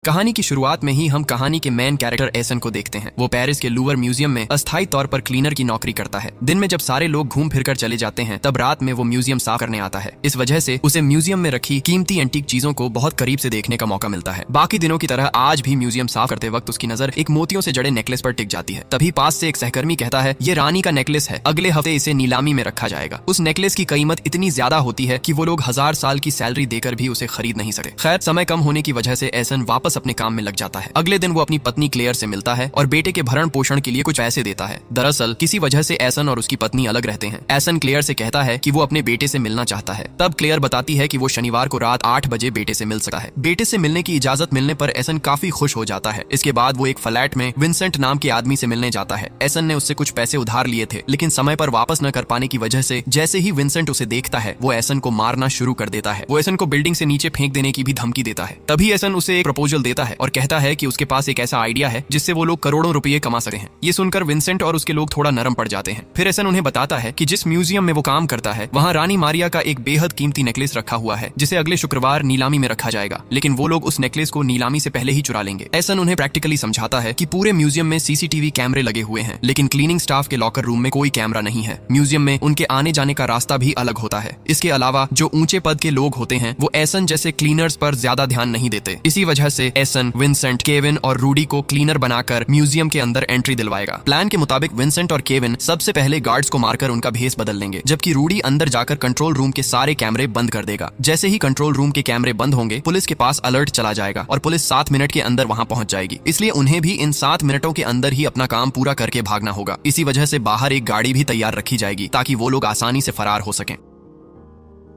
कहानी की शुरुआत में ही हम कहानी के मेन कैरेक्टर एसन को देखते हैं। वो पेरिस के लूवर म्यूजियम में अस्थायी तौर पर क्लीनर की नौकरी करता है। दिन में जब सारे लोग घूम फिर कर चले जाते हैं, तब रात में वो म्यूजियम साफ करने आता है। इस वजह से उसे म्यूजियम में रखी कीमती एंटीक चीजों को बहुत करीब से देखने का मौका मिलता है। बाकी दिनों की तरह आज भी म्यूजियम साफ करते वक्त उसकी नजर एक मोतियों से जड़े नेकलेस पर टिक जाती है। तभी पास से एक सहकर्मी कहता है, ये रानी का नेकलेस है, अगले हफ्ते इसे नीलामी में रखा जाएगा। उस नेकलेस की कीमत इतनी ज्यादा होती है कि वो लोग 1000 साल की सैलरी देकर भी उसे खरीद नहीं सके। खैर, समय कम होने की वजह से एसन वापस अपने काम में लग जाता है। अगले दिन वो अपनी पत्नी क्लेयर से मिलता है और बेटे के भरण पोषण के लिए कुछ पैसे देता है। दरअसल किसी वजह से एसन और उसकी पत्नी अलग रहते हैं। एसन क्लेयर से कहता है कि वो अपने बेटे से मिलना चाहता है। तब क्लेयर बताती है कि वो शनिवार को रात 8 बजे बेटे से मिल सकता है। बेटे से मिलने की इजाजत मिलने पर एसन काफी खुश हो जाता है। इसके बाद वो एक फ्लैट में विंसेंट नाम के आदमी से मिलने जाता है। एसन ने उससे कुछ पैसे उधार लिए थे, लेकिन समय पर वापस न कर पाने की वजह से जैसे ही विंसेंट उसे देखता है, वो एसन को मारना शुरू कर देता है। वो एसन को बिल्डिंग से नीचे फेंक देने की भी धमकी देता है। तभी एसन उसे एक प्रपोजल देता है और कहता है कि उसके पास एक ऐसा आइडिया है जिससे वो लोग करोड़ों रुपए कमा सकते हैं। ये सुनकर विंसेंट और उसके लोग थोड़ा नरम पड़ जाते हैं। फिर एसन उन्हें बताता है कि जिस म्यूजियम में वो काम करता है, वहाँ रानी मारिया का एक बेहद कीमती नेकलेस रखा हुआ है, जिसे अगले शुक्रवार नीलामी में रखा जाएगा। लेकिन वो लोग उस नेकलेस को नीलामी से पहले ही चुरा लेंगे। एसन उन्हें प्रैक्टिकली समझाता है कि पूरे म्यूजियम में सीसीटीवी कैमरे लगे हुए हैं, लेकिन क्लीनिंग स्टाफ के लॉकर रूम में कोई कैमरा नहीं है। म्यूजियम में उनके आने जाने का रास्ता भी अलग होता है। इसके अलावा जो ऊंचे पद के लोग होते हैं, वो एसन जैसे क्लीनर्स पर ज्यादा ध्यान नहीं देते। इसी वजह से एसन विंसेंट, केविन और रूडी को क्लीनर बनाकर म्यूजियम के अंदर एंट्री दिलवाएगा। प्लान के मुताबिक विंसेंट और केविन सबसे पहले गार्ड्स को मारकर उनका भेस बदल लेंगे, जबकि रूडी अंदर जाकर कंट्रोल रूम के सारे कैमरे बंद कर देगा। जैसे ही कंट्रोल रूम के कैमरे बंद होंगे, पुलिस के पास अलर्ट चला जाएगा और पुलिस 7 मिनट के अंदर वहां पहुंच जाएगी। इसलिए उन्हें भी इन 7 मिनटों के अंदर ही अपना काम पूरा करके भागना होगा। इसी वजह से बाहर एक गाड़ी भी तैयार रखी जाएगी ताकि वो लोग आसानी से फरार हो सकें।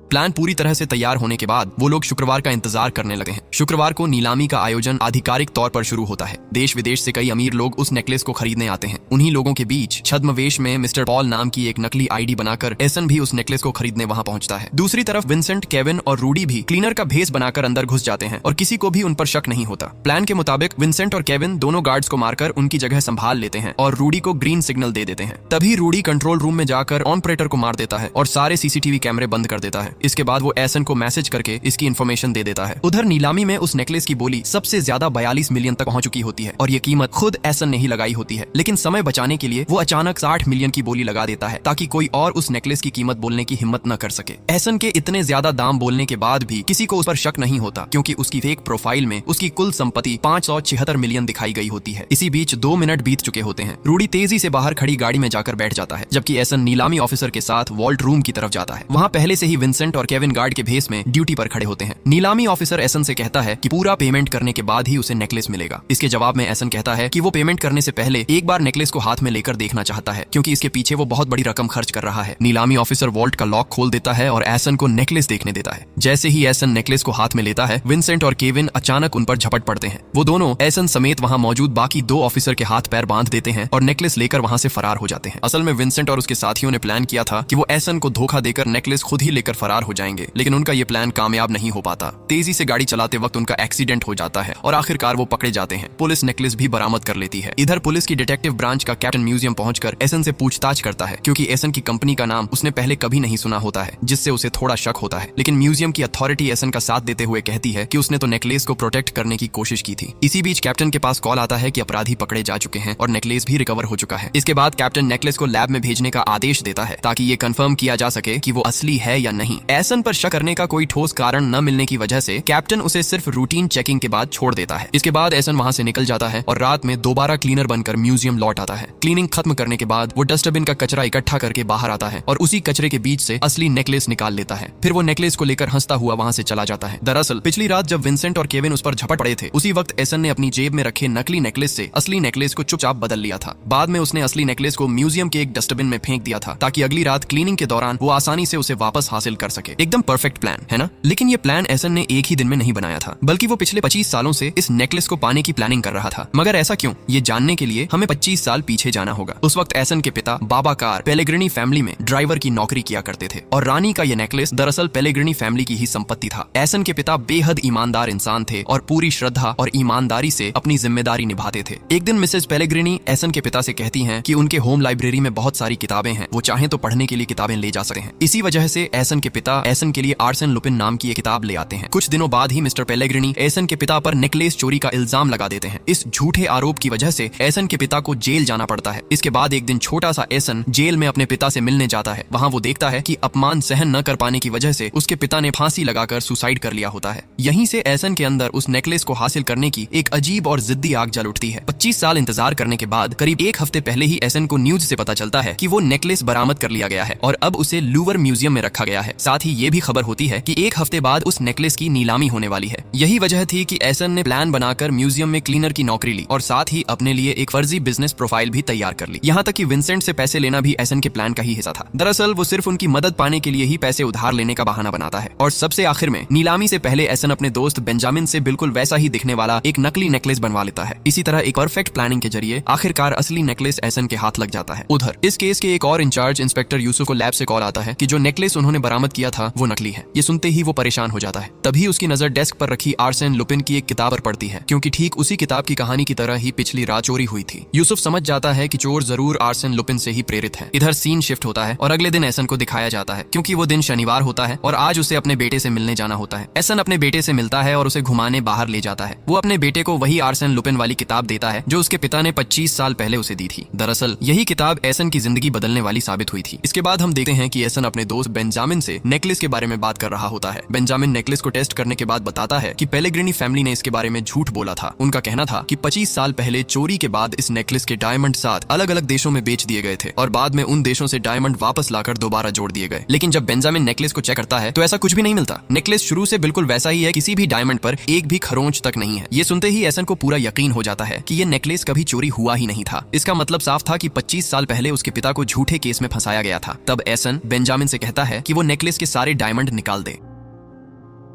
प्लान पूरी तरह से तैयार होने के बाद वो लोग शुक्रवार का इंतजार करने लगे हैं। शुक्रवार को नीलामी का आयोजन आधिकारिक तौर पर शुरू होता है। देश विदेश से कई अमीर लोग उस नेकलेस को खरीदने आते हैं। उन्हीं लोगों के बीच छद्मवेश में मिस्टर पॉल नाम की एक नकली आईडी बनाकर एसन भी उस नेकलेस को खरीदने वहां पहुंचता है। दूसरी तरफ विंसेंट, केविन और रूडी भी क्लीनर का भेस बनाकर अंदर घुस जाते हैं और किसी को भी उन पर शक नहीं होता। प्लान के मुताबिक विंसेंट और केविन दोनों गार्ड्स को मारकर उनकी जगह संभाल लेते हैं और रूडी को ग्रीन सिग्नल दे देते हैं। तभी रूडी कंट्रोल रूम में जाकर ऑपरेटर को मार देता है और सारे सीसीटीवी कैमरे बंद कर देता है। इसके बाद वो एसन को मैसेज करके इसकी इन्फॉर्मेशन दे देता है। उधर नीलामी में उस नेकलेस की बोली सबसे ज्यादा 42 मिलियन तक पहुंच चुकी होती है और ये कीमत खुद एसन ने ही लगाई होती है। लेकिन समय बचाने के लिए वो अचानक 60 मिलियन की बोली लगा देता है ताकि कोई और उस नेकलेस की कीमत बोलने की हिम्मत न कर सके। एसन के इतने ज्यादा दाम बोलने के बाद भी किसी को उस पर शक नहीं होता, क्योंकि उसकी फेक प्रोफाइल में उसकी कुल संपत्ति 576 मिलियन दिखाई गई होती है। इसी बीच 2 मिनट बीत चुके होते हैं। रूडी तेजी से बाहर खड़ी गाड़ी में जाकर बैठ जाता है, जबकि एसन नीलामी ऑफिसर के साथ वॉल्ट रूम की तरफ जाता है। वहाँ पहले से ही विंसेंट और केविन गार्ड के भेस में ड्यूटी पर खड़े होते हैं। नीलामी ऑफिसर एसन से कहता है कि पूरा पेमेंट करने के बाद ही उसे नेकलेस मिलेगा। इसके जवाब में एसन कहता है कि वो पेमेंट करने से पहले एक बार नेकलेस को हाथ में लेकर देखना चाहता है, क्योंकि इसके पीछे वो बहुत बड़ी रकम खर्च कर रहा है। नीलामी ऑफिसर वॉल्ट का लॉक खोल देता है और एसन को नेकलेस देखने देता है। जैसे ही एसन नेकलेस को हाथ में लेता है, विंसेंट और केविन अचानक उन पर झपट पड़ते हैं। वो दोनों एसन समेत वहाँ मौजूद बाकी 2 ऑफिसर के हाथ पैर बांध देते हैं और नेकलेस लेकर वहाँ से फरार हो जाते हैं। असल में विंसेंट और उसके साथियों ने प्लान किया था कि वो एसन को धोखा देकर नेकलेस खुद ही लेकर फरार हो जाएंगे, लेकिन उनका ये प्लान कामयाब नहीं हो पाता। तेजी से गाड़ी चलाते वक्त उनका एक्सीडेंट हो जाता है और आखिरकार वो पकड़े जाते हैं। पुलिस नेकलेस भी बरामद कर लेती है। इधर पुलिस की डिटेक्टिव ब्रांच का कैप्टन म्यूजियम पहुंचकर एसन से पूछताछ करता है, क्योंकि एसन की कंपनी का नाम उसने पहले कभी नहीं सुना होता है, जिससे उसे थोड़ा शक होता है। लेकिन म्यूजियम की अथॉरिटी एसन का साथ देते हुए कहती है कि उसने तो नेकलेस को प्रोटेक्ट करने की कोशिश की थी। इसी बीच कैप्टन के पास कॉल आता है कि अपराधी पकड़े जा चुके हैं और नेकलेस भी रिकवर हो चुका है। इसके बाद कैप्टन नेकलेस को लैब में भेजने का आदेश देता है ताकि ये कंफर्म किया जा सके कि वो असली है या नहीं। एसन पर शक करने का कोई ठोस कारण न मिलने की वजह से कैप्टन उसे सिर्फ रूटीन चेकिंग के बाद छोड़ देता है। इसके बाद एसन वहां से निकल जाता है और रात में दोबारा क्लीनर बनकर म्यूजियम लौट आता है। क्लीनिंग खत्म करने के बाद वो डस्टबिन का कचरा इकट्ठा करके बाहर आता है और उसी कचरे के बीच से असली नेकलेस निकाल लेता है। फिर वो नेकलेस को लेकर हंसता हुआ वहां से चला जाता है। दरअसल पिछली रात जब विंसेंट और केविन उस पर झपट पड़े थे, उसी वक्त एसन ने अपनी जेब में रखे नकली नेकलेस से असली नेकलेस को चुपचाप बदल लिया था। बाद में उसने असली नेकलेस को म्यूजियम के एक डस्टबिन में फेंक दिया था ताकि अगली रात क्लीनिंग के दौरान वो आसानी से उसे वापस हासिल कर सके। एकदम परफेक्ट प्लान है ना? लेकिन ये प्लान एसन ने एक ही दिन में नहीं बनाया था, बल्कि वो पिछले 25 सालों से इस नेकलेस को पाने की प्लानिंग कर रहा था। मगर ऐसा क्यों? ये जानने के लिए हमें 25 साल पीछे जाना होगा। उस वक्त एसन के पिता बाबा कार पेलेग्रिनी फैमिली में ड्राइवर की नौकरी किया करते थे और रानी का ये नेकलेस दरअसल पेलेग्रिनी फैमिली की ही संपत्ति था। एसन के पिता बेहद ईमानदार इंसान थे और पूरी श्रद्धा और ईमानदारी से अपनी जिम्मेदारी निभाते थे। एक दिन मिसेज पेलेग्रिनी एसन के पिता से कहती हैं कि उनके होम लाइब्रेरी में बहुत सारी किताबें हैं, वो चाहें तो पढ़ने के लिए किताबें ले जा सकते हैं। इसी वजह से एसन के पिता पिता एसन के लिए आर्सन लुपिन नाम की एक किताब ले आते हैं। कुछ दिनों बाद ही मिस्टर पेलेग्रिनी एसन के पिता पर नेकलेस चोरी का इल्जाम लगा देते हैं। इस झूठे आरोप की वजह से एसन के पिता को जेल जाना पड़ता है। इसके बाद एक दिन छोटा सा एसन जेल में अपने पिता से मिलने जाता है। वहाँ वो देखता है कि अपमान सहन न कर पाने की वजह से उसके पिता ने फांसी लगाकर सुसाइड कर लिया होता है। यहीं से एसन के अंदर उस नेकलेस को हासिल करने की एक अजीब और जिद्दी आग जल उठती है। 25 साल इंतजार करने के बाद करीब एक हफ्ते पहले ही एसन को न्यूज से पता चलता है कि वो नेकलेस बरामद कर लिया गया है और अब उसे लूवर म्यूजियम में रखा गया है। साथ ही ये भी खबर होती है कि एक हफ्ते बाद उस नेकलेस की नीलामी होने वाली है। यही वजह थी कि एसन ने प्लान बनाकर म्यूजियम में क्लीनर की नौकरी ली और साथ ही अपने लिए एक फर्जी बिजनेस प्रोफाइल भी तैयार कर ली। यहाँ तक कि विंसेंट से पैसे लेना भी एसन के प्लान का ही हिस्सा था। दरअसल वो सिर्फ उनकी मदद पाने के लिए ही पैसे उधार लेने का बहाना बनाता है। और सबसे आखिर में नीलामी से पहले एसन अपने दोस्त बेंजामिन से बिल्कुल वैसा ही दिखने वाला एक नकली नेकलेस बनवा लेता है। इसी तरह एक परफेक्ट प्लानिंग के जरिए आखिरकार असली नेकलेस एसन के हाथ लग जाता है। उधर इस केस के एक और इंचार्ज इंस्पेक्टर यूसुफ को लैब से कॉल आता है कि जो नेकलेस उन्होंने बरामद किया था वो नकली है। ये सुनते ही वो परेशान हो जाता है। तभी उसकी नजर डेस्क पर रखी आर्सन लुपिन की एक किताब पर पड़ती है, क्योंकि ठीक उसी किताब की कहानी की तरह ही पिछली रात चोरी हुई थी। यूसुफ समझ जाता है कि चोर जरूर आर्सन लुपिन से ही प्रेरित है। इधर सीन शिफ्ट होता है और अगले दिन एसन को दिखाया जाता है, क्योंकि वो दिन शनिवार होता है और आज उसे अपने बेटे से मिलने जाना होता है। एसन अपने बेटे से मिलता है और उसे घुमाने बाहर ले जाता है। वो अपने बेटे को वही आर्सन लुपिन वाली किताब देता है जो उसके पिता ने 25 साल पहले उसे दी थी। दरअसल यही किताब एसन की जिंदगी बदलने वाली साबित हुई थी। इसके बाद हम देखते हैं कि एसन अपने दोस्त बेंजामिन से नेकलेस के बारे में बात कर रहा होता है। बेंजामिन नेकलेस को टेस्ट करने के बाद बताता है कि पेलेग्रिनी फैमिली ने इसके बारे में झूठ बोला था। उनका कहना था कि 25 साल पहले चोरी के बाद इस नेकलेस के डायमंड 7 अलग अलग देशों में बेच दिए गए थे और बाद में उन देशों से डायमंड वापस लाकर दोबारा जोड़ दिए गए। लेकिन जब बेंजामिन नेकलेस को चेक करता है तो ऐसा कुछ भी नहीं मिलता। नेकलेस शुरू से बिल्कुल वैसा ही है, किसी भी डायमंड पर एक भी खरोंच तक नहीं है। ये सुनते ही एसन को पूरा यकीन हो जाता है कि ये नेकलेस कभी चोरी हुआ ही नहीं था। इसका मतलब साफ था कि 25 साल पहले उसके पिता को झूठे केस में फंसाया गया था। तब एसन बेंजामिन से कहता है कि वो नेकलेस के सारे डायमंड निकाल दे।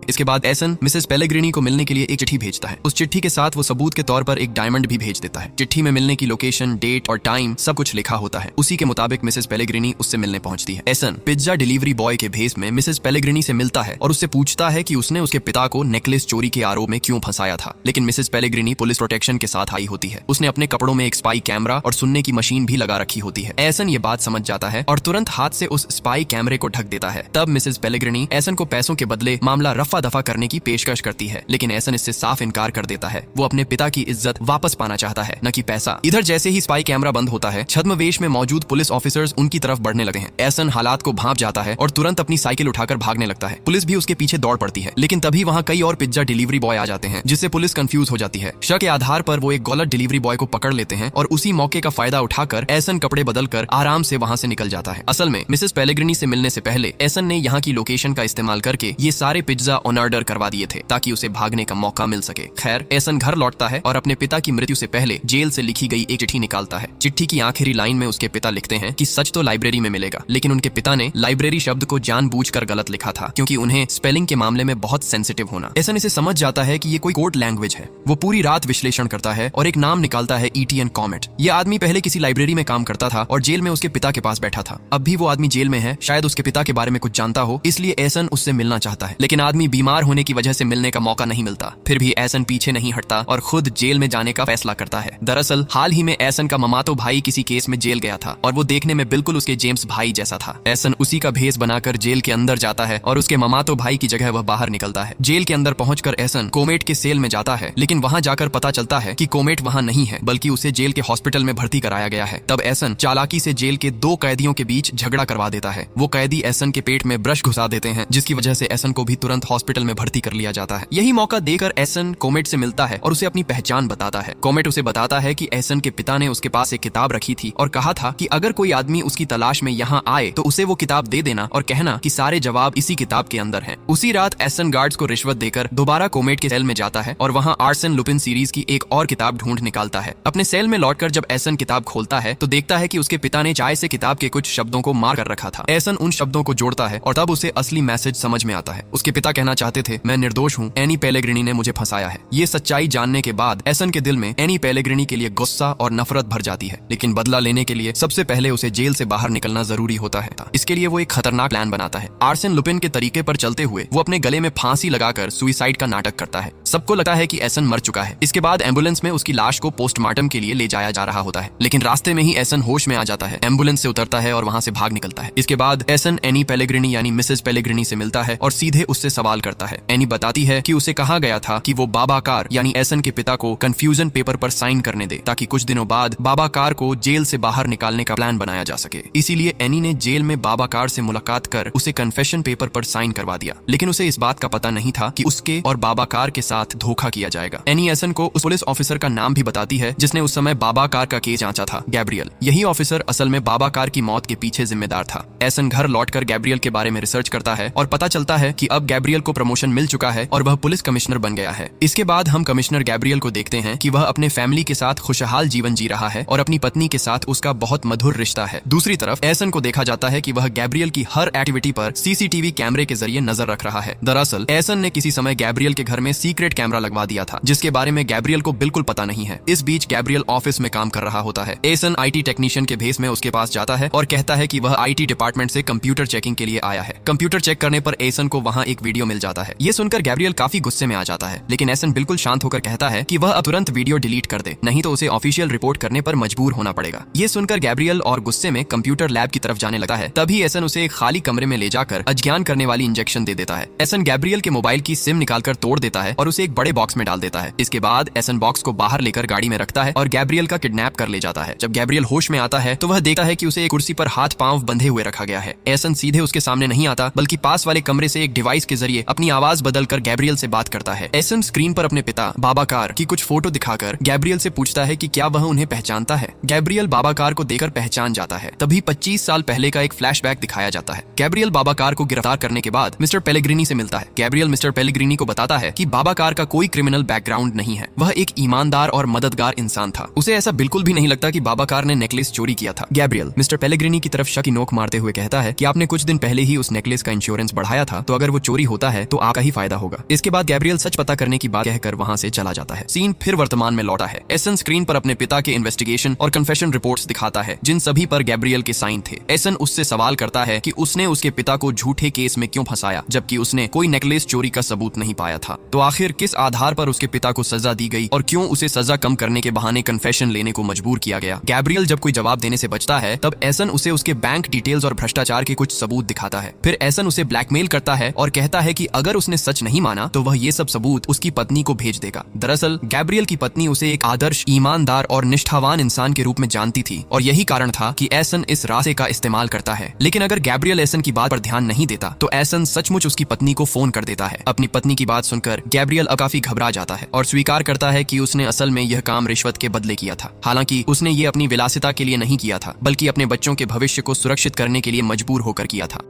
इसके बाद एसन मिसेस पेलेग्रिनी को मिलने के लिए एक चिट्ठी भेजता है। उस चिट्ठी के साथ वो सबूत के तौर पर एक डायमंड भी भेज देता है। चिट्ठी में मिलने की लोकेशन, डेट और टाइम सब कुछ लिखा होता है। उसी के मुताबिक मिसेस पेलेग्रिनी उससे मिलने पहुंचती है। एसन पिज्जा डिलीवरी बॉय के भेस में मिसेस पेलेग्रिनी से मिलता है और उससे पूछता है कि उसने उसके पिता को नेकलेस चोरी के आरोप में क्यों फंसाया था। लेकिन मिसेस पेलेग्रिनी पुलिस प्रोटेक्शन के साथ आई होती है। उसने अपने कपड़ों में एक स्पाई कैमरा और सुनने की मशीन भी लगा रखी होती है। एसन ये बात समझ जाता है और तुरंत हाथ से उस स्पाई कैमरे को ढक देता है। तब मिसेस पेलेग्रिनी एसन को पैसों के बदले मामला रफा दफा करने की पेशकश करती है, लेकिन एसन इससे साफ इनकार कर देता है। वो अपने पिता की इज्जत वापस पाना चाहता है, न कि पैसा। इधर जैसे ही स्पाई कैमरा बंद होता है, छद्मवेश में मौजूद पुलिस ऑफिसर्स उनकी तरफ बढ़ने लगे हैं। एसन हालात को भांप जाता है और तुरंत अपनी साइकिल उठाकर भागने लगता है। पुलिस भी उसके पीछे दौड़ पड़ती है, लेकिन तभी वहाँ कई और पिज्जा डिलीवरी बॉय आ जाते हैं, जिससे पुलिस कंफ्यूज हो जाती है। शक के आधार पर वो एक गलत डिलीवरी बॉय को पकड़ लेते हैं और उसी मौके का फायदा उठाकर एसन कपड़े बदलकर आराम से वहाँ से निकल जाता है। असल में मिसेस पेलेग्रिनी से मिलने से पहले एसन ने यहाँ की लोकेशन का इस्तेमाल करके ये सारे पिज्जा ऑन ऑर्डर करवा दिए थे ताकि उसे भागने का मौका मिल सके। खैर, एसन घर लौटता है और अपने पिता की मृत्यु से पहले जेल से लिखी गई एक चिट्ठी निकालता है। चिट्ठी की आखिरी लाइन में उसके पिता लिखते हैं कि सच तो लाइब्रेरी में मिलेगा, लेकिन उनके पिता ने लाइब्रेरी शब्द को जानबूझकर गलत लिखा था, क्योंकि उन्हें स्पेलिंग के मामले में बहुत सेंसिटिव होना। एसन इसे समझ जाता है कि ये कोई कोड लैंग्वेज है। वो पूरी रात विश्लेषण करता है और एक नाम निकालता है ETN कॉमेट। ये आदमी पहले किसी लाइब्रेरी में काम करता था और जेल में उसके पिता के पास बैठा था। अब भी वो आदमी जेल में है, शायद उसके पिता के बारे में कुछ जानता हो, इसलिए एसन उससे मिलना चाहता है। लेकिन आदमी बीमार होने की वजह से मिलने का मौका नहीं मिलता। फिर भी एसन पीछे नहीं हटता और खुद जेल में जाने का फैसला करता है। दरअसल हाल ही में एसन का ममातो भाई किसी केस में जेल गया था और वो देखने में बिल्कुल उसके जेम्स भाई जैसा था। एसन उसी का भेस बनाकर जेल के अंदर जाता है और उसके ममातो भाई की जगह वह बाहर निकलता है। जेल के अंदर पहुंचकर एसन कोमेट के सेल में जाता है, लेकिन वहां जाकर पता चलता है कि कोमेट वहां नहीं है, बल्कि उसे जेल के हॉस्पिटल में भर्ती कराया गया है। तब एसन चालाकी से जेल के 2 कैदियों के बीच झगड़ा करवा देता है। वो कैदी एसन के पेट में ब्रश घुसा देते हैं, जिसकी वजह से एसन को भी तुरंत हॉस्पिटल में भर्ती कर लिया जाता है। यही मौका देकर एसन कोमेट से मिलता है और उसे अपनी पहचान बताता है। कोमेट उसे बताता है कि एसन के पिता ने उसके पास एक किताब रखी थी और कहा था कि अगर कोई आदमी उसकी तलाश में यहाँ आए तो उसे वो किताब दे देना और कहना कि सारे जवाब इसी किताब के अंदर हैं। उसी रात एसन गार्ड्स को रिश्वत देकर दोबारा कोमेट के सेल में जाता है और वहाँ आर्सन लुपिन सीरीज की एक और किताब ढूंढ निकालता है। अपने सेल में लौटकर जब एसन किताब खोलता है तो देखता है कि उसके पिता ने चाय से किताब के कुछ शब्दों को मार कर रखा था। एसन उन शब्दों को जोड़ता है और तब उसे असली मैसेज समझ में आता है। उसके पिता कहना कहना चाहते थे, मैं निर्दोष हूँ, एनी पेलेग्रिनी ने मुझे फंसाया है। ये सच्चाई जानने के बाद एसन के दिल में एनी पेलेग्रिनी के लिए गुस्सा और नफरत भर जाती है, लेकिन बदला लेने के लिए सबसे पहले उसे जेल से बाहर निकलना जरूरी होता है। इसके लिए वो एक खतरनाक प्लान बनाता है। आर्सेन लुपिन के तरीके पर चलते हुए वो अपने गले में फांसी लगाकर सुसाइड का नाटक करता है। सबको लगता है कि एसन मर चुका है। इसके बाद एम्बुलेंस में उसकी लाश को पोस्टमार्टम के लिए ले जाया जा रहा होता है, लेकिन रास्ते में ही एसन होश में आ जाता है, एम्बुलेंस से उतरता है और वहां से भाग निकलता है। इसके बाद एसन एनी पेलेग्रिनी यानी मिसेस पेलेग्रिनी से मिलता है और सीधे उससे सवाल करता है। एनी बताती है कि उसे कहा गया था कि वो बाबा कार यानी एसन के पिता को कंफ्यूजन पेपर पर साइन करने दे, ताकि कुछ दिनों बाद बाबा कार को जेल से बाहर निकालने का प्लान बनाया जा सके। इसीलिए एनी ने जेल में बाबा कार से मुलाकात कर उसे कन्फेशन पेपर पर साइन करवा दिया, लेकिन उसे इस बात का पता नहीं था कि उसके और बाबा कार के साथ धोखा किया जाएगा। एनी एसन को उस पुलिस ऑफिसर का नाम भी बताती है जिसने उस समय बाबा कार का केस जांचा था, गैब्रियल। यही ऑफिसर असल में बाबा कार की मौत के पीछे जिम्मेदार था। एसन घर लौटकर गैब्रियल के बारे में रिसर्च करता है और पता चलता है कि अब गैब्रियल को प्रमोशन मिल चुका है और वह पुलिस कमिश्नर बन गया है। इसके बाद हम कमिश्नर गैब्रियल को देखते हैं कि वह अपने फैमिली के साथ खुशहाल जीवन जी रहा है और अपनी पत्नी के साथ उसका बहुत मधुर रिश्ता है। दूसरी तरफ एसन को देखा जाता है कि वह गैब्रियल की हर एक्टिविटी पर सीसीटीवी कैमरे के जरिए नजर रख रहा है। दरअसल एसन ने किसी समय गैब्रियल के घर में सीक्रेट कैमरा लगवा दिया था, जिसके बारे में गैब्रियल को बिल्कुल पता नहीं है। इस बीच गैब्रियल ऑफिस में काम कर रहा होता है। एसन आईटी टेक्नीशियन के भेस में उसके पास जाता है और कहता है कि वह आईटी डिपार्टमेंट से कंप्यूटर चेकिंग के लिए आया है। कंप्यूटर चेक करने पर एसन को वहाँ एक वीडियो मिल जाता है। ये सुनकर गैब्रियल काफी गुस्से में आ जाता है, लेकिन एसन बिल्कुल शांत होकर कहता है कि वह अब तुरंत वीडियो डिलीट कर दे, नहीं तो उसे ऑफिशियल रिपोर्ट करने पर मजबूर होना पड़ेगा। ये सुनकर गैब्रियल और गुस्से में कंप्यूटर लैब की तरफ जाने लगता है। तभी एसन उसे एक खाली कमरे में ले जाकर अज्ञान करने वाली इंजेक्शन दे देता है। एसन गैब्रियल के मोबाइल की सिम निकालकर तोड़ देता है और उसे एक बड़े बॉक्स में डाल देता है। इसके बाद एसन बॉक्स को बाहर लेकर गाड़ी में रखता है और गैब्रियल का किडनैप कर ले जाता है। जब गैब्रियल होश में आता है तो वह देखता है कि उसे एक कुर्सी पर हाथ पांव बंधे हुए रखा गया है। एसन सीधे उसके सामने नहीं आता, बल्कि पास वाले कमरे से एक डिवाइस के जरिए अपनी आवाज बदलकर गैब्रियल से बात करता है। एसन स्क्रीन पर अपने पिता बाबा कार की कुछ फोटो दिखाकर गैब्रियल से पूछता है कि क्या वह उन्हें पहचानता है। गैब्रियल बाबा कार को देखकर पहचान जाता है। तभी 25 साल पहले का एक फ्लैशबैक दिखाया जाता है। गैब्रियल बाबा कार को गिरफ्तार करने के बाद मिस्टर पेलेग्रिनी से मिलता है। गैब्रियल मिस्टर पेलेग्रिनी को बताता है कि बाबा कार का कोई क्रिमिनल बैकग्राउंड नहीं है, वह एक ईमानदार और मददगार इंसान था। उसे ऐसा बिल्कुल भी नहीं लगता कि बाबा कार ने नेकलेस चोरी किया था। गैब्रियल मिस्टर पेलेग्रिनी की तरफ शक की नोक मारते हुए कहता है कि आपने कुछ दिन पहले ही उस नेकलेस का इंश्योरेंस बढ़ाया था, तो अगर वो चोरी होता है तो आपका ही फायदा होगा। इसके बाद गैब्रियल सच पता करने की बात कहकर वहाँ से चला जाता है। सीन फिर वर्तमान में लौटा है। एसन स्क्रीन पर अपने पिता के इन्वेस्टिगेशन और कन्फेशन रिपोर्ट्स दिखाता है, जिन सभी पर गैब्रियल के साइन थे। एसन उससे सवाल करता है कि उसने उसके पिता को झूठे केस में क्यों फंसाया, जबकि उसने कोई नेकलेस चोरी का सबूत नहीं पाया था। तो आखिर किस आधार पर उसके पिता को सजा दी गई और क्यों उसे सजा कम करने के बहाने कन्फेशन लेने को मजबूर किया गया। गैब्रियल जब कोई जवाब देने से बचता है तब एसन उसे उसके बैंक डिटेल्स और भ्रष्टाचार के कुछ सबूत दिखाता है। फिर एसन उसे ब्लैकमेल करता है और कहता है कि अगर उसने सच नहीं माना तो वह ये सब सबूत उसकी पत्नी को भेज देगा। दरअसल गैब्रियल की पत्नी उसे एक आदर्श, ईमानदार और निष्ठावान इंसान के रूप में जानती थी और यही कारण था कि एसन इस रास्ते का इस्तेमाल करता है। लेकिन अगर गैब्रियल एसन की बात पर ध्यान नहीं देता तो एसन सचमुच उसकी पत्नी को फोन कर देता है। अपनी पत्नी की बात सुनकर गैब्रियल अब काफी घबरा जाता है और स्वीकार करता है कि उसने असल में यह काम रिश्वत के बदले किया था। हालांकि उसने ये अपनी विलासिता के लिए नहीं किया था, बल्कि अपने बच्चों के भविष्य को सुरक्षित करने के लिए मजबूर होकर किया था।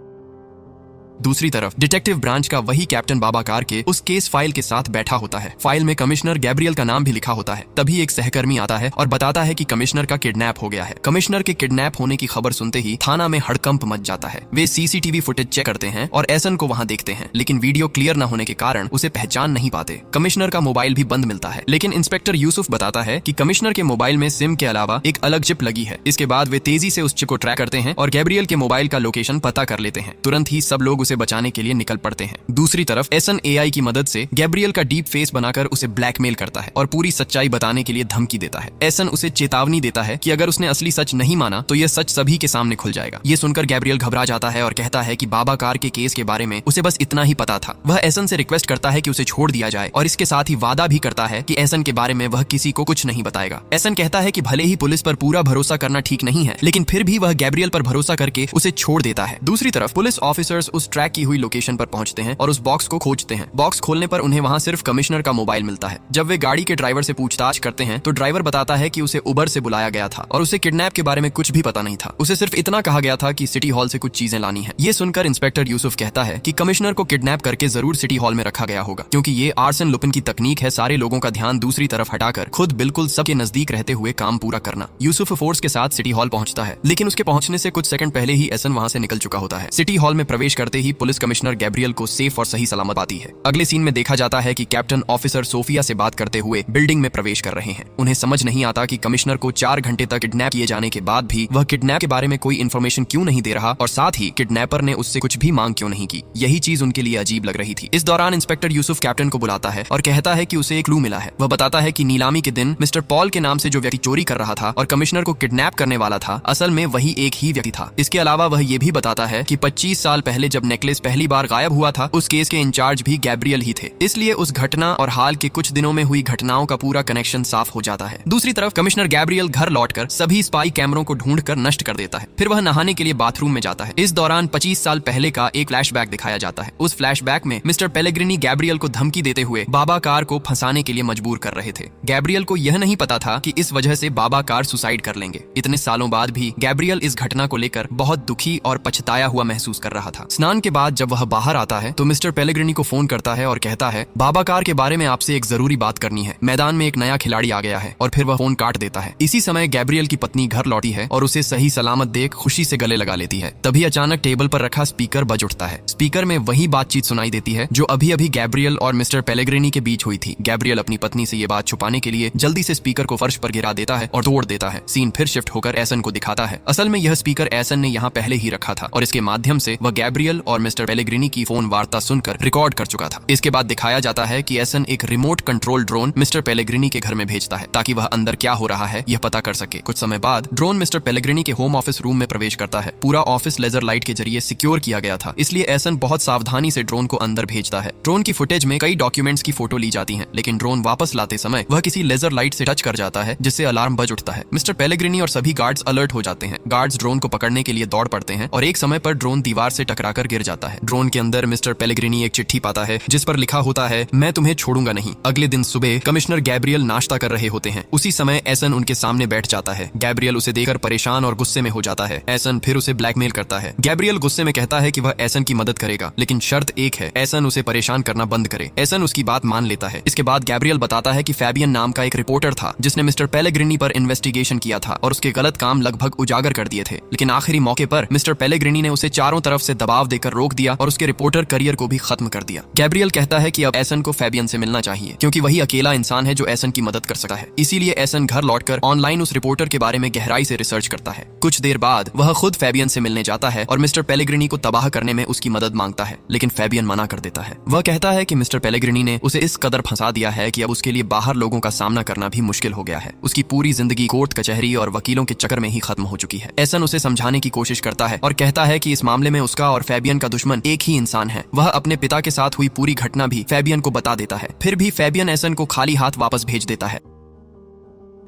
दूसरी तरफ डिटेक्टिव ब्रांच का वही कैप्टन बाबा कार के उस केस फाइल के साथ बैठा होता है। फाइल में कमिश्नर गैब्रियल का नाम भी लिखा होता है। तभी एक सहकर्मी आता है और बताता है कि कमिश्नर का किडनैप हो गया है। कमिश्नर के किडनैप होने की खबर सुनते ही थाना में हड़कंप मच जाता है। वे सीसीटीवी फुटेज चेक करते हैं और एसन को वहां देखते हैं, लेकिन वीडियो क्लियर न होने के कारण उसे पहचान नहीं पाते। कमिश्नर का मोबाइल भी बंद मिलता है, लेकिन इंस्पेक्टर यूसुफ बताता है कि कमिश्नर के मोबाइल में सिम के अलावा एक अलग चिप लगी है। इसके बाद वे तेजी से उस चिप को ट्रैक करते हैं और गैब्रियल के मोबाइल का लोकेशन पता कर लेते हैं। तुरंत ही सब लोग उसे बचाने के लिए निकल पड़ते हैं। दूसरी तरफ एसन एआई की मदद से गैब्रियल का डीप फेस बनाकर उसे ब्लैकमेल करता है और पूरी सच्चाई बताने के लिए धमकी देता है। एसन उसे चेतावनी देता है कि अगर उसने असली सच नहीं माना तो यह सच सभी के सामने खुल जाएगा। ये सुनकर गैब्रियल घबरा जाता है और कहता है कि बाबा कार के केस के बारे में उसे बस इतना ही पता था। वह एसन से रिक्वेस्ट करता है कि उसे छोड़ दिया जाए और इसके साथ ही वादा भी करता है कि एसन के बारे में वह किसी को कुछ नहीं बताएगा। एसन कहता है कि भले ही पुलिस पर पूरा भरोसा करना ठीक नहीं है, लेकिन फिर भी वह गैब्रियल पर भरोसा करके उसे छोड़ देता है। दूसरी तरफ पुलिस ऑफिसर्स उस ट्रैक की हुई लोकेशन पर पहुंचते हैं और उस बॉक्स को खोजते हैं। बॉक्स खोलने पर उन्हें वहां सिर्फ कमिश्नर का मोबाइल मिलता है। जब वे गाड़ी के ड्राइवर से पूछताछ करते हैं तो ड्राइवर बताता है कि उसे उबर से बुलाया गया था और उसे किडनैप के बारे में कुछ भी पता नहीं था। उसे सिर्फ इतना कहा गया था कि सिटी हॉल से कुछ चीजें लानी है। ये सुनकर इंस्पेक्टर यूसुफ कहता है कि कमिश्नर को किडनैप करके जरूर सिटी हॉल में रखा गया होगा, क्योंकि ये आर्सन लुपिन की तकनीक है सारे लोगों का ध्यान दूसरी तरफ हटाकर खुद बिल्कुल सबके नजदीक रहते हुए काम पूरा करना। यूसुफ फोर्स के साथ सिटी हॉल पहुंचता है, लेकिन उसके पहुंचने से कुछ सेकंड पहले ही एसन वहां से निकल चुका होता है। सिटी हॉल में प्रवेश करते ही पुलिस कमिश्नर गैब्रियल को सेफ और सही सलामत पाती है। अगले सीन में देखा जाता है कि कैप्टन ऑफिसर सोफिया से बात करते हुए बिल्डिंग में प्रवेश कर रहे हैं। उन्हें समझ नहीं आता कि कमिश्नर को 4 घंटे तक किडनैप किए जाने के बाद भी वह किडनैप के बारे में कोई इन्फॉर्मेशन क्यों नहीं दे रहा और साथ ही किडनैपर ने उससे कुछ भी मांग क्यों नहीं की। यही चीज उनके लिए अजीब लग रही थी। इस दौरान इंस्पेक्टर यूसुफ कैप्टन को बुलाता है और कहता है कि उसे एक क्लू मिला है। वह बताता है कि नीलामी के दिन मिस्टर पॉल के नाम से जो व्यक्ति चोरी कर रहा था और कमिश्नर को किडनैप करने वाला था, असल में वही एक ही व्यक्ति था। इसके अलावा वह ये भी बताता है कि 25 साल पहले जब नेकलेस पहली बार गायब हुआ था, उस केस के इंचार्ज भी गैब्रियल ही थे। इसलिए उस घटना और हाल के कुछ दिनों में हुई घटनाओं का पूरा कनेक्शन साफ हो जाता है। दूसरी तरफ कमिश्नर गैब्रियल घर लौटकर सभी स्पाई कैमरों को ढूंढकर नष्ट कर देता है। फिर वह नहाने के लिए बाथरूम में जाता है। इस दौरान 25 साल पहले का एक फ्लैशबैक दिखाया जाता है। उस फ्लैशबैक में मिस्टर पेलेग्रिनी गैब्रियल को धमकी देते हुए बाबा कार को फंसाने के लिए मजबूर कर रहे थे। गैब्रियल को यह नहीं पता था कि इस वजह से बाबा कार सुसाइड कर लेंगे। इतने सालों बाद भी गैब्रियल इस घटना को लेकर बहुत दुखी और पछताया हुआ महसूस कर रहा था। स्नान के बाद जब वह बाहर आता है तो मिस्टर पेलेग्रिनी को फोन करता है और कहता है, बाबा कार के बारे में आपसे एक जरूरी बात करनी है। मैदान में एक नया खिलाड़ी आ गया है। और फिर वह फोन काट देता है। इसी समय गैब्रियल की पत्नी घर लौटी है और उसे सही सलामत देख खुशी से गले लगा लेती है। तभी अचानक टेबल पर रखा स्पीकर बज उठता है। स्पीकर में वही बातचीत सुनाई देती है जो अभी अभी गैब्रियल और मिस्टर पेलेग्रिनी के बीच हुई थी। गैब्रियल अपनी पत्नी से ये बात छुपाने के लिए जल्दी से स्पीकर को फर्श पर गिरा देता है और तोड़ देता है। सीन फिर शिफ्ट होकर एसन को दिखाता है। असल में यह स्पीकर एसन ने यहाँ पहले ही रखा था और इसके माध्यम से वह गैब्रियल और मिस्टर पेलेग्रिनी की फोन वार्ता सुनकर रिकॉर्ड कर चुका था। इसके बाद दिखाया जाता है कि एसन एक remote control drone mister Pellegrini के घर में भेजता है ताकि वह अंदर क्या हो रहा है यह पता कर सके। कुछ समय बाद ड्रोन मिस्टर पेलेग्रिनी के होम ऑफिस रूम में प्रवेश करता है। पूरा ऑफिस लेजर लाइट के जरिए सिक्योर किया गया था, इसलिए एसन बहुत सावधानी से ड्रोन को अंदर भेजता है। ड्रोन की फुटेज में कई डॉक्यूमेंट्स की फोटो ली जाती है, लेकिन ड्रोन वापस लाते समय वह किसी लेजर लाइट से टच कर जाता है जिससे अलार्म बज उठता है। मिस्टर पेलेग्रिनी और सभी गार्ड्स अलर्ट हो जाते हैं। गार्ड्स ड्रोन को पकड़ने के लिए दौड़ पड़ते हैं और एक समय पर ड्रोन दीवार से टकराकर गिर जाता है। ड्रोन के अंदर मिस्टर पेलेग्रिनी एक चिट्ठी पाता है जिस पर लिखा होता है, मैं तुम्हें छोड़ूंगा नहीं। अगले दिन सुबह कमिश्नर गैब्रियल नाश्ता कर रहे होते हैं। उसी समय एसन उनके सामने बैठ जाता है। गैब्रियल उसे देखकर परेशान और गुस्से में हो जाता है। एसन फिर उसे ब्लैकमेल करता है। गैब्रियल गुस्से में कहता है कि वह एसन की मदद करेगा, लेकिन शर्त एक है, एसन उसे परेशान करना बंद करे। एसन उसकी बात मान लेता है। इसके बाद गैब्रियल बताता है कि फैबियन नाम का एक रिपोर्टर था जिसने मिस्टर पेलेग्रिनी पर इन्वेस्टिगेशन किया था और उसके गलत काम लगभग उजागर कर दिए थे, लेकिन आखिरी मौके पर मिस्टर पेलेग्रिनी ने उसे चारों तरफ से दबाव देकर रोक दिया और उसके रिपोर्टर करियर को भी खत्म कर दिया। गैब्रियल कहता है कि अब एसन को फैबियन से मिलना चाहिए क्योंकि वही अकेला इंसान है जो एसन की मदद कर सकता है। इसीलिए एसन घर लौटकर ऑनलाइन उस रिपोर्टर के बारे में गहराई से रिसर्च करता है। कुछ देर बाद वह खुद फैबियन से मिलने जाता है और मिस्टर पेलेग्रिनी को तबाह करने में उसकी मदद मांगता है, लेकिन फैबियन मना कर देता है। वह कहता है कि मिस्टर पेलेग्रिनी ने उसे इस कदर फंसा दिया है कि अब उसके लिए बाहर लोगों का सामना करना भी मुश्किल हो गया है। उसकी पूरी जिंदगी कोर्ट कचहरी और वकीलों के चक्कर में ही खत्म हो चुकी है। एसन उसे समझाने की कोशिश करता है और कहता है कि इस मामले में उसका और फैबियन का दुश्मन एक ही इंसान है। वह अपने पिता के साथ हुई पूरी घटना भी फैबियन को बता देता है। फिर भी फैबियन एसन को खाली हाथ वापस भेज देता है।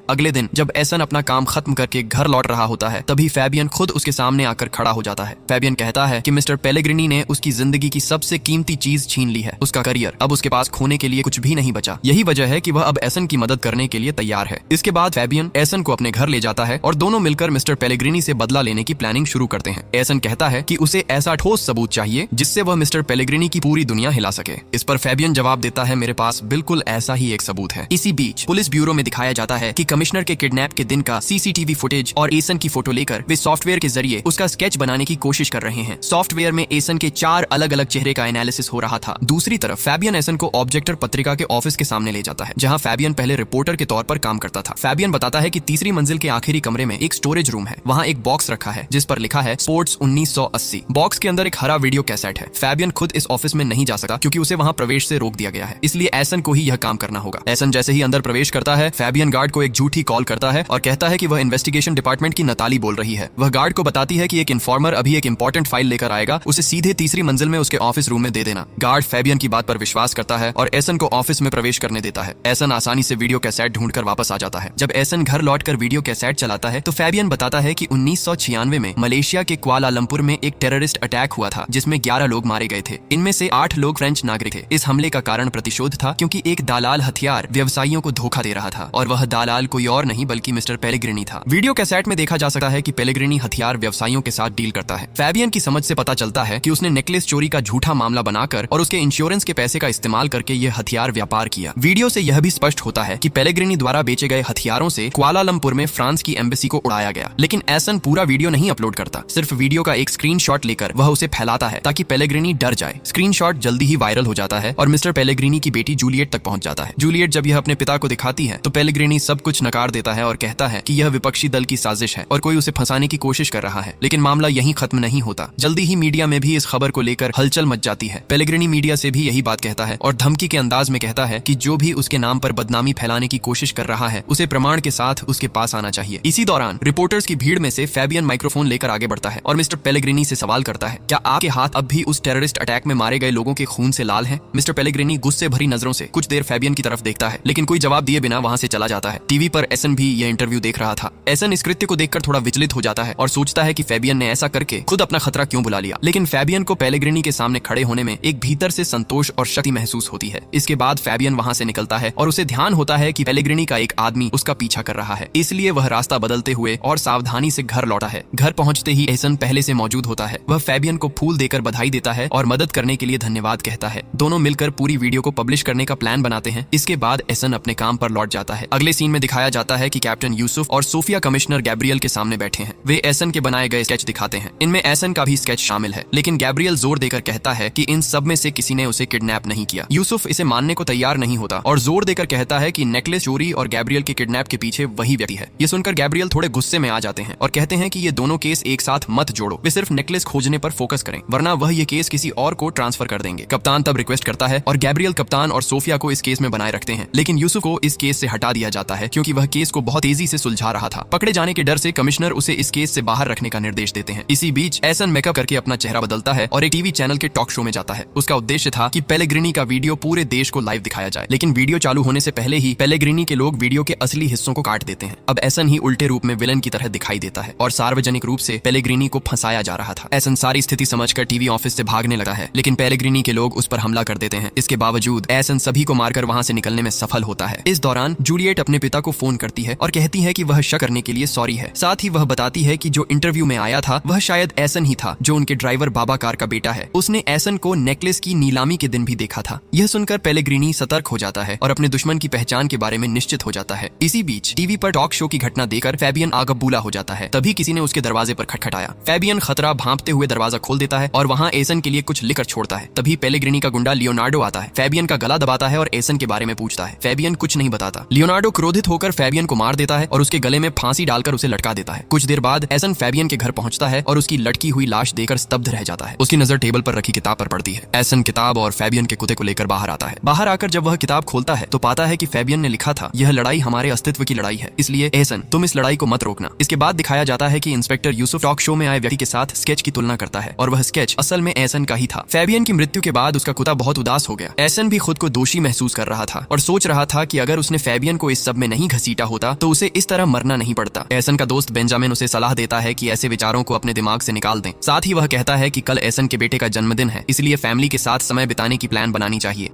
अगले दिन जब एसन अपना काम खत्म करके घर लौट रहा होता है, तभी फैबियन खुद उसके सामने आकर खड़ा हो जाता है। फैबियन कहता है कि मिस्टर पेलेग्रिनी ने उसकी जिंदगी की सबसे कीमती चीज छीन ली है, उसका करियर। अब उसके पास खोने के लिए कुछ भी नहीं बचा। यही वजह है कि वह अब एसन की मदद करने के लिए तैयार है। इसके बाद फैबियन एसन को अपने घर ले जाता है और दोनों मिलकर मिस्टर पेलेग्रिनी से बदला लेने की प्लानिंग शुरू करते हैं। एसन कहता है कि उसे ऐसा ठोस सबूत चाहिए जिससे वह मिस्टर पेलेग्रिनी की पूरी दुनिया हिला सके। इस पर फैबियन जवाब देता है, मेरे पास बिल्कुल ऐसा ही एक सबूत है। इसी बीच पुलिस ब्यूरो में दिखाया जाता है कि कमिश्नर के किडनैप के दिन का सीसीटीवी फुटेज और एसन की फोटो लेकर वे सॉफ्टवेयर के जरिए उसका स्केच बनाने की कोशिश कर रहे हैं। सॉफ्टवेयर में एसन के 4 अलग अलग चेहरे का एनालिसिस हो रहा था। दूसरी तरफ फैबियन एसन को ऑब्जेक्टर पत्रिका के ऑफिस के सामने ले जाता है, जहां फैबियन पहले रिपोर्टर के तौर पर काम करता था। फैबियन बताता है कि तीसरी मंजिल के आखिरी कमरे में एक स्टोरेज रूम है। वहां एक बॉक्स रखा है जिस पर लिखा है स्पोर्ट्स 1980। बॉक्स के अंदर एक हरा वीडियो कैसेट है। फैबियन खुद इस ऑफिस में नहीं जा सकता क्योंकि उसे वहां प्रवेश से रोक दिया गया है, इसलिए एसन को ही यह काम करना होगा। एसन जैसे ही अंदर प्रवेश करता है, फैबियन गार्ड को एक झूठी कॉल करता है और कहता है कि वह इन्वेस्टिगेशन डिपार्टमेंट की नताली बोल रही है। वह गार्ड को बताती है कि एक इन्फॉर्मर अभी एक इंपॉर्टेंट फाइल लेकर आएगा, उसे सीधे तीसरी मंजिल में उसके ऑफिस रूम में दे देना। गार्ड फैबियन की बात पर विश्वास करता है और एसन को ऑफिस में प्रवेश करने देता है। एसन आसानी से वीडियो कैसेट ढूंढकर वापस आ जाता है। जब एसन घर लौटकर वीडियो कैसेट चलाता है तो फैबियन बताता है कि 1996 में मलेशिया के कुआलालंपुर में एक टेररिस्ट अटैक हुआ था जिसमें 11 लोग मारे गए थे। इनमें से 8 लोग फ्रेंच नागरिक थे। इस हमले का कारण प्रतिशोध था क्योंकि एक दलाल हथियार व्यवसायियों को धोखा दे रहा था और वह दलाल कोई और नहीं बल्कि मिस्टर पेलेग्रिनी था। वीडियो कैसेट में देखा जा सकता है कि पेलेग्रिनी हथियार व्यवसायियों के साथ डील करता है। फैबियन की समझ से पता चलता है कि उसने नेकलेस चोरी का झूठा मामला बनाकर और उसके इंश्योरेंस के पैसे का इस्तेमाल करके यह हथियार व्यापार किया। वीडियो से यह भी स्पष्ट होता है कि पेलेग्रिनी द्वारा बेचे गए हथियारों से कुआलालंपुर में फ्रांस की एम्बेसी को उड़ाया गया। लेकिन एसन पूरा वीडियो नहीं अपलोड करता, सिर्फ वीडियो का एक स्क्रीनशॉट लेकर वह उसे फैलाता है ताकि पेलेग्रिनी डर जाए। स्क्रीनशॉट जल्दी ही वायरल हो जाता है और मिस्टर पेलेग्रिनी की बेटी जूलियट तक पहुंच जाता है। जूलियट जब यह अपने पिता को दिखाती है तो पेलेग्रिनी सब कुछ नकार देता है और कहता है कि यह विपक्षी दल की साजिश है और कोई उसे फंसाने की कोशिश कर रहा है। लेकिन मामला यहीं खत्म नहीं होता। जल्दी ही मीडिया में भी इस खबर को लेकर हलचल मच जाती है। पेलेग्रिनी मीडिया से भी यही बात कहता है और धमकी के अंदाज में कहता है कि जो भी उसके नाम पर बदनामी फैलाने की कोशिश कर रहा है उसे प्रमाण के साथ उसके पास आना चाहिए। इसी दौरान रिपोर्टर्स की भीड़ में से फैबियन माइक्रोफोन लेकर आगे बढ़ता है और मिस्टर पेलेग्रिनी से सवाल करता है, क्या आपके हाथ अब भी उस टेररिस्ट अटैक में मारे गए लोगों के खून से लाल हैं? मिस्टर पेलेग्रिनी गुस्से भरी नजरों से कुछ देर फैबियन की तरफ देखता है लेकिन कोई जवाब दिए बिना वहां से चला जाता है। टीवी पर एसन भी यह इंटरव्यू देख रहा था। एसन इस कृत्य को देखकर थोड़ा विचलित हो जाता है और सोचता है कि फैबियन ने ऐसा करके खुद अपना खतरा क्यों बुला लिया। लेकिन फैबियन को पेलेग्रिनी के सामने खड़े होने में एक भीतर से संतोष और शक्ति महसूस होती है। इसके बाद फैबियन वहां से निकलता है और उसे ध्यान होता है कि पेलेग्रिनी का एक आदमी उसका पीछा कर रहा है, इसलिए वह रास्ता बदलते हुए और सावधानी से घर लौटा है। घर पहुंचते ही एसन पहले से मौजूद होता है। वह फैबियन को फूल देकर बधाई देता है और मदद करने के लिए धन्यवाद कहता है। दोनों मिलकर पूरी वीडियो को पब्लिश करने का प्लान बनाते हैं। इसके बाद एसन अपने काम पर लौट जाता है। अगले सीन में दिखाया जाता है कि कैप्टन यूसुफ और सोफिया कमिश्नर गैब्रियल के सामने बैठे हैं। वे एसन के बनाए गए स्केच दिखाते हैं। इनमें एसन का भी स्केच शामिल है, लेकिन गैब्रियल जोर देकर कहता है कि इन सब में से किसी ने उसे किडनैप नहीं किया। यूसुफ इसे मानने को तैयार नहीं होता और जोर देकर कहता है कि नेकलेस चोरी और गैब्रियल के किडनैप के पीछे वही व्यक्ति है। ये सुनकर गैब्रियल थोड़े गुस्से में आ जाते हैं और कहते हैं कि ये दोनों केस एक साथ मत जोड़ो, वे सिर्फ नेकलेस खोजने पर फोकस करें, वरना वह ये केस किसी और को ट्रांसफर कर देंगे। कप्तान तब रिक्वेस्ट करता है और गैब्रियल कप्तान और सोफिया को इस केस में बनाए रखते हैं, लेकिन यूसुफ को इस केस से हटा दिया जाता है क्योंकि वह केस को बहुत तेजी से सुलझा रहा था। पकड़े जाने के डर से कमिश्नर उसे इस केस से बाहर रखने का निर्देश देते हैं। इसी बीच एसन मेकअप करके अपना चेहरा बदलता है और एक टीवी चैनल के टॉक शो में जाता है। उसका उद्देश्य था कि पेलेग्रिनी का वीडियो पूरे देश को लाइव दिखाया जाए, लेकिन वीडियो चालू होने से पहले ही पेलेग्रिनी के लोग वीडियो के असली हिस्सों को काट देते हैं। अब एसन ही उल्टे रूप में विलन की तरह दिखाई देता है और सार्वजनिक रूप से पेलेग्रिनी को फंसाया जा रहा था। एसन सारी स्थिति समझकर टीवी ऑफिस से भागने लगा है, लेकिन पेलेग्रिनी के लोग उस पर हमला कर देते हैं। इसके बावजूद एसन सभी को मारकर वहां से निकलने में सफल होता है। इस दौरान जूलियट अपने पिता को फोन करती है और कहती है कि वह शक करने के लिए सॉरी है। साथ ही वह बताती है कि जो इंटरव्यू में आया था वह शायद एसन ही था, जो उनके ड्राइवर बाबाकार का बेटा है। उसने एसन को नेकलेस की नीलामी के दिन भी देखा था। यह सुनकर पेलेग्रिनी सतर्क हो जाता है और अपने दुश्मन की पहचान के बारे में निश्चित हो जाता है। इसी बीच टीवी पर टॉक शो की घटना देखकर फैबियन आगबूला हो जाता है। तभी किसी ने उसके दरवाजे पर खटखटाया। फैबियन खतरा भांपते हुए दरवाजा खोल देता है और वहां एसन के लिए कुछ लिखकर छोड़ता है। तभी पेलेग्रिनी का गुंडा लियोनार्डो आता है, फैबियन का गला दबाता है और एसन के बारे में पूछता है। फैबियन कुछ नहीं बताता। लियोनार्डो क्रोधित होकर फैबियन को मार देता है और उसके गले में फांसी डालकर उसे लटका देता है। कुछ देर बाद एसन फैबियन के घर पहुंचता है और उसकी लटकी हुई लाश देखकर स्तब्ध रह जाता है। उसकी नजर टेबल पर रखी किताब पर पड़ती है। एसन किताब और फैबियन के कुत्ते को लेकर बाहर आता है। बाहर आकर जब वह किताब खोलता है तो पाता है कि फैबियन ने लिखा था, यह लड़ाई हमारे अस्तित्व की लड़ाई है, इसलिए एसन तुम इस लड़ाई को मत रोकना। इसके बाद दिखाया जाता है कि इंस्पेक्टर यूसुफ टॉक शो में आए व्यक्ति के साथ स्केच की तुलना करता है और वह स्केच असल में एसन का ही था। फैबियन की मृत्यु के बाद उसका कुत्ता बहुत उदास हो गया। एसन भी खुद को दोषी महसूस कर रहा था और सोच रहा था कि अगर उसने फैबियन को इस सब में नहीं घसीटा होता तो उसे इस तरह मरना नहीं पड़ता। एसन का दोस्त बेंजामिन उसे सलाह देता है कि ऐसे विचारों को अपने दिमाग से निकाल दें। साथ ही वह कहता है कि कल एसन के बेटे का जन्मदिन है, इसलिए फैमिली के साथ समय बिताने की प्लान बनानी चाहिए।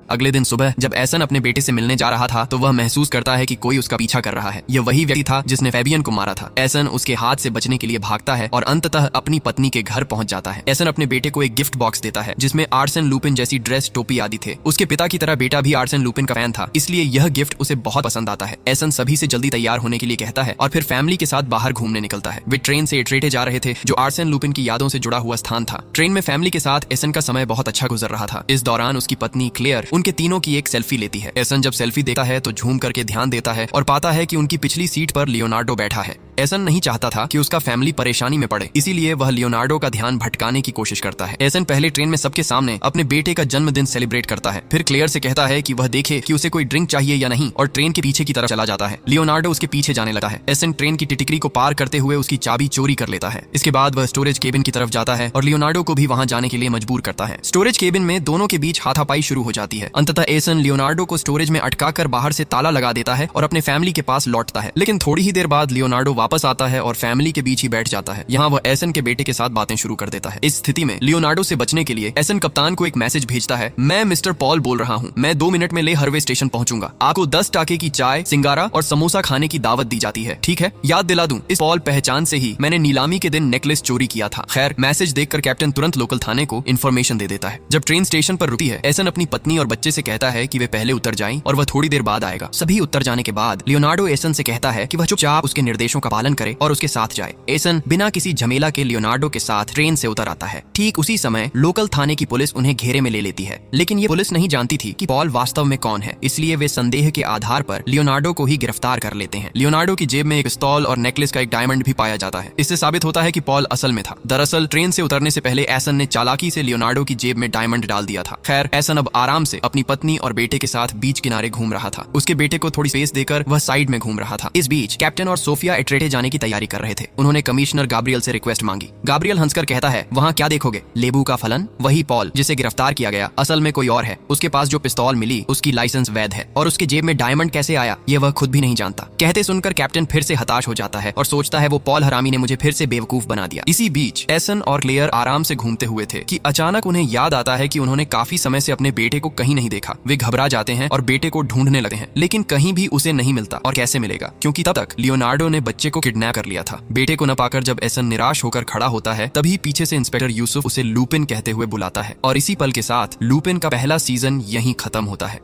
अगले दिन सुबह जब एसन अपने बेटे से मिलने जा रहा था तो वह महसूस करता है कि कोई उसका पीछा कर रहा है। यह वही व्यक्ति था जिसने फैबियन को मारा था। एसन उसके हाथ से बचने के लिए भागता है और अंततः अपनी पत्नी के घर पहुंच जाता है। एसन अपने बेटे को एक गिफ्ट बॉक्स देता है जिसमें आर्सेन लुपिन जैसी ड्रेस, टोपी आदि थे। उसके पिता की तरह बेटा भी आर्सेन लुपिन का फैन था, इसलिए यह गिफ्ट उसे बहुत पसंद आता है। एसन सभी से जल्दी तैयार होने के लिए कहता है और फिर फैमिली के साथ बाहर घूमने निकलता है। वे ट्रेन से इटरेटे जा रहे थे जो आर्सेन लुपिन की यादों से जुड़ा हुआ स्थान था। ट्रेन में फैमिली के साथ एसन का समय बहुत अच्छा गुजर रहा था। इस दौरान उसकी पत्नी क्लेयर उनके तीनों की एक सेल्फी लेती है। एसन जब सेल्फी देखता है तो झूम करके ध्यान देता है और पाता है कि उनकी पिछली सीट पर लियोनार्डो बैठा है। एसन नहीं चाहता था कि उसका फैमिली परेशानी में पड़े, इसीलिए वह लियोनार्डो का ध्यान भटकाने की कोशिश करता है। एसन पहले ट्रेन में सबके सामने अपने बेटे का जन्मदिन सेलिब्रेट करता है, फिर क्लेयर से कहता है कि वह देखे कि उसे कोई ड्रिंक चाहिए या नहीं और ट्रेन के पीछे की तरफ चला जाता है। लियोनार्डो उसके पीछे जाने लगा है। एसन ट्रेन की टिटिकरी को पार करते हुए उसकी चाबी चोरी कर लेता है। इसके बाद वह स्टोरेज केबिन की तरफ जाता है और लियोनार्डो को भी वहां जाने के लिए मजबूर करता है। स्टोरेज केबिन में दोनों के बीच हाथापाई शुरू हो जाती है। अंततः एसन लियोनार्डो को स्टोरेज में अटकाकर बाहर से ताला लगा देता है और अपने फैमिली के पास लौटता है। लेकिन थोड़ी ही देर बाद लियोनार्डो वापस आता है और फैमिली के बीच ही बैठ जाता है। यहाँ वह एसन के बेटे के साथ बातें शुरू कर देता है। इस स्थिति में लियोनार्डो से बचने के लिए एसन कप्तान को एक मैसेज भेजता है, मैं मिस्टर पॉल बोल रहा हूँ, मैं 2 मिनट में ले हरवे स्टेशन पहुंचूंगा। आपको 10 टाके की चाय, सिंगारा और समोसा खाने की दावत दी जाती है, ठीक है? याद दिला दूं, इस पॉल पहचान से ही मैंने नीलामी के दिन नेकलेस चोरी किया था। खैर, मैसेज देखकर कैप्टन तुरंत लोकल थाने को इन्फॉर्मेशन दे देता है। जब ट्रेन स्टेशन पर रुकती है, एसन अपनी पत्नी और बच्चे से कहता है कि वे पहले उतर जाएं और वह थोड़ी देर बाद आएगा। सभी उतर जाने के बाद लियोनार्डो एसन से कहता है कि वह चुपचाप उसके निर्देशों का पालन करे और उसके साथ जाए। एसन बिना किसी झमेला के लियोनार्डो के साथ ट्रेन से उतर आता है। ठीक उसी समय लोकल थाने की पुलिस उन्हें घेरे में ले लेती है, लेकिन ये पुलिस नहीं जानती थी कि पॉल वास्तव में कौन है, इसलिए वे संदेह के आधार पर लियोनार्डो को ही गिरफ्तार कर लेते हैं। लियोनार्डो की जेब में एक पिस्तौल और नेकलेस का एक डायमंड भी पाया जाता है। इससे साबित होता है कि पॉल असल में था। दरअसल ट्रेन से उतरने से पहले एसन ने चालाकी से लियोनार्डो की जेब में डायमंड डाल दिया था। खैर, एसन अब आराम से अपनी पत्नी और बेटे के साथ बीच किनारे घूम रहा था। उसके बेटे को थोड़ी स्पेस देकर वह साइड में घूम रहा था। इस बीच कैप्टन और सोफिया एट्रेटे जाने की तैयारी कर रहे थे। उन्होंने कमिश्नर गाब्रियल से रिक्वेस्ट मांगी। गाब्रियल हंसकर कहता है, वहाँ क्या देखोगे, लेबू का फलन? वही पॉल जिसे गिरफ्तार किया गया असल में कोई और है। उसके पास जो पिस्तौल मिली उसकी लाइसेंस वैध है और उसके जेब में डायमंड कैसे आया ये वह खुद भी नहीं जानता। कहते सुनकर कैप्टन फिर से हताश हो जाता है और सोचता है वो पॉल हरामी ने मुझे फिर से बेवकूफ बना दिया। इसी बीच एसन और क्लेयर आराम से घूमते हुए थे कि अचानक उन्हें याद आता है कि उन्होंने काफी समय से अपने बेटे को कहीं नहीं देखा। वे घबरा जाते हैं और बेटे को ढूंढने लगते हैं, लेकिन कहीं भी उसे नहीं मिलता। और कैसे मिलेगा, क्योंकि तब तक लियोनार्डो ने बच्चे को किडनैप कर लिया था। बेटे को न पाकर जब एसन निराश होकर खड़ा होता है, तभी पीछे से इंस्पेक्टर यूसुफ उसे लूपिन कहते हुए बुलाता है और इसी पल के साथ लूपिन का पहला सीजन यहीं खत्म होता है।